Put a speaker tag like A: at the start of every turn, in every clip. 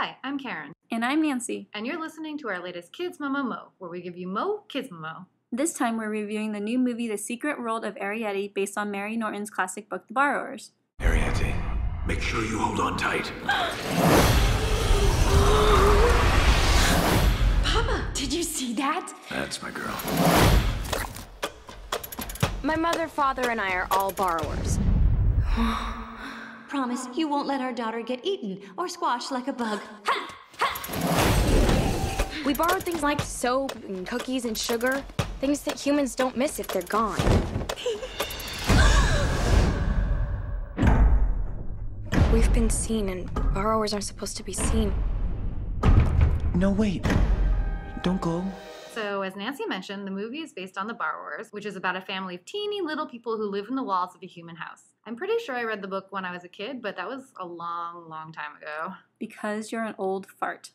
A: Hi, I'm Karen.
B: And I'm Nancy.
A: And you're listening to our latest KidsmomoMO, where we give you Mo Kidsmomo.
B: This time we're reviewing the new movie The Secret World of Arrietty based on Mary Norton's classic book The Borrowers.
C: Arrietty, make sure you hold on tight.
D: Papa, did you see that?
C: That's my girl.
D: My mother, father, and I are all borrowers.
E: Promise you won't let our daughter get eaten or squashed like a bug. Ha!
D: We borrowed things like soap and cookies and sugar, things that humans don't miss if they're gone. We've been seen, and borrowers aren't supposed to be seen.
F: No, wait. Don't go.
A: So, as Nancy mentioned, the movie is based on The Borrowers, which is about a family of teeny little people who live in the walls of a human house. I'm pretty sure I read the book when I was a kid, but that was a long, long time ago.
B: Because you're an old fart.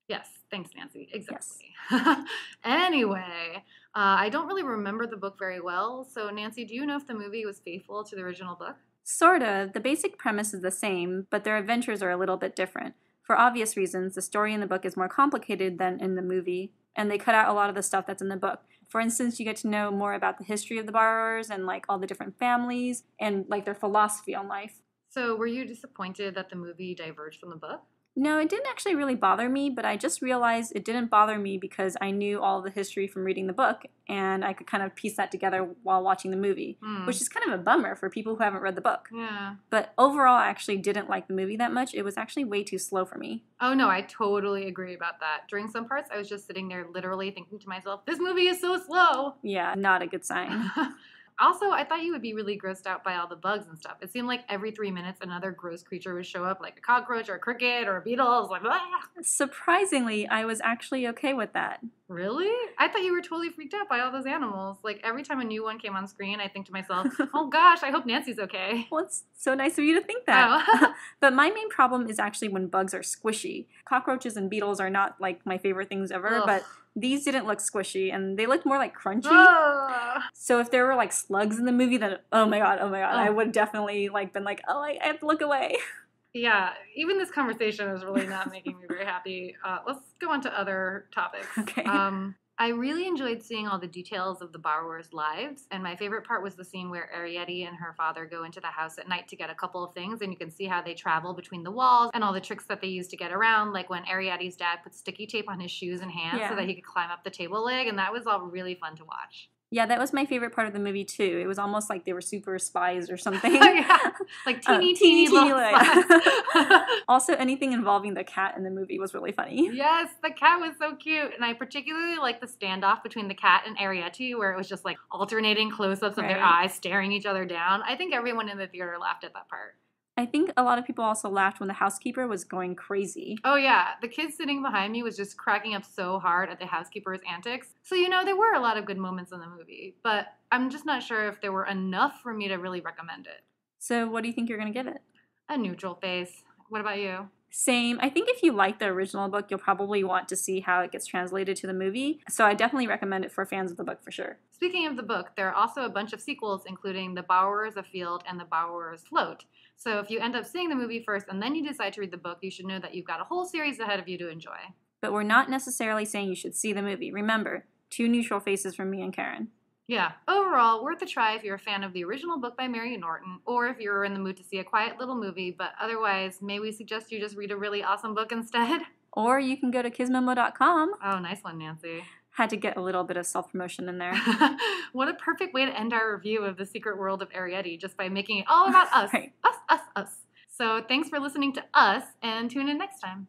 A: Yes, thanks, Nancy. Exactly. Yes. Anyway, I don't really remember the book very well, so Nancy, do you know if the movie was faithful to the original book?
B: Sort of. The basic premise is the same, but their adventures are a little bit different. For obvious reasons, the story in the book is more complicated than in the movie, and they cut out a lot of the stuff that's in the book. For instance, you get to know more about the history of the borrowers and like all the different families and like their philosophy on life.
A: So were you disappointed that the movie diverged from the book?
B: No, it didn't actually really bother me, but I just realized it didn't bother me because I knew all the history from reading the book, and I could kind of piece that together while watching the movie, which is kind of a bummer for people who haven't read the book.
A: Yeah.
B: But overall, I actually didn't like the movie that much. It was actually way too slow for me.
A: Oh, no, I totally agree about that. During some parts, I was just sitting there literally thinking to myself, this movie is so slow.
B: Yeah, not a good sign.
A: Also, I thought you would be really grossed out by all the bugs and stuff. It seemed like every 3 minutes another gross creature would show up, like a cockroach or a cricket or a beetle. I was like, ah!
B: Surprisingly, I was actually okay with that.
A: Really? I thought you were totally freaked out by all those animals. Like, every time a new one came on screen, I think to myself, oh gosh, I hope Nancy's okay.
B: Well, it's so nice of you to think that.
A: Oh.
B: But my main problem is actually when bugs are squishy. Cockroaches and beetles are not, like, my favorite things ever, but these didn't look squishy, and they looked more, like, crunchy. So if there were, like, slugs in the movie, then, oh my god, I would definitely, like, been like, oh, I have to look away.
A: Yeah, even this conversation is really not making me very happy. Let's go on to other topics.
B: Okay.
A: I really enjoyed seeing all the details of the borrowers' lives, and my favorite part was the scene where Arrietty and her father go into the house at night to get a couple of things, and you can see how they travel between the walls and all the tricks that they use to get around, like when Arrietty's dad put sticky tape on his shoes and hands so that he could climb up the table leg, and that was all really fun to watch.
B: Yeah, that was my favorite part of the movie, too. It was almost like they were super spies or something.
A: Yeah, like teeny little spies.
B: Also, anything involving the cat in the movie was really funny.
A: Yes, the cat was so cute. And I particularly liked the standoff between the cat and Arrietty, where it was just like alternating close-ups of their eyes staring each other down. I think everyone in the theater laughed at that part.
B: I think a lot of people also laughed when the housekeeper was going crazy.
A: Oh yeah, the kid sitting behind me was just cracking up so hard at the housekeeper's antics. So, you know, there were a lot of good moments in the movie, but I'm just not sure if there were enough for me to really recommend it.
B: So what do you think you're going to give it?
A: A neutral face. What about you?
B: Same. I think if you like the original book, you'll probably want to see how it gets translated to the movie. So I definitely recommend it for fans of the book for sure.
A: Speaking of the book, there are also a bunch of sequels, including The Borrowers Afield and The Borrowers Float. So if you end up seeing the movie first and then you decide to read the book, you should know that you've got a whole series ahead of you to enjoy.
B: But we're not necessarily saying you should see the movie. Remember, 2 neutral faces from me and Karen.
A: Yeah, overall, worth a try if you're a fan of the original book by Mary Norton, or if you're in the mood to see a quiet little movie, but otherwise, may we suggest you just read a really awesome book instead?
B: Or you can go to KidsmomoMO.com.
A: Oh, nice one, Nancy.
B: Had to get a little bit of self-promotion in there.
A: What a perfect way to end our review of The Secret World of Arrietty, just by making it all about us.
B: Right.
A: Us. So thanks for listening to us, and tune in next time.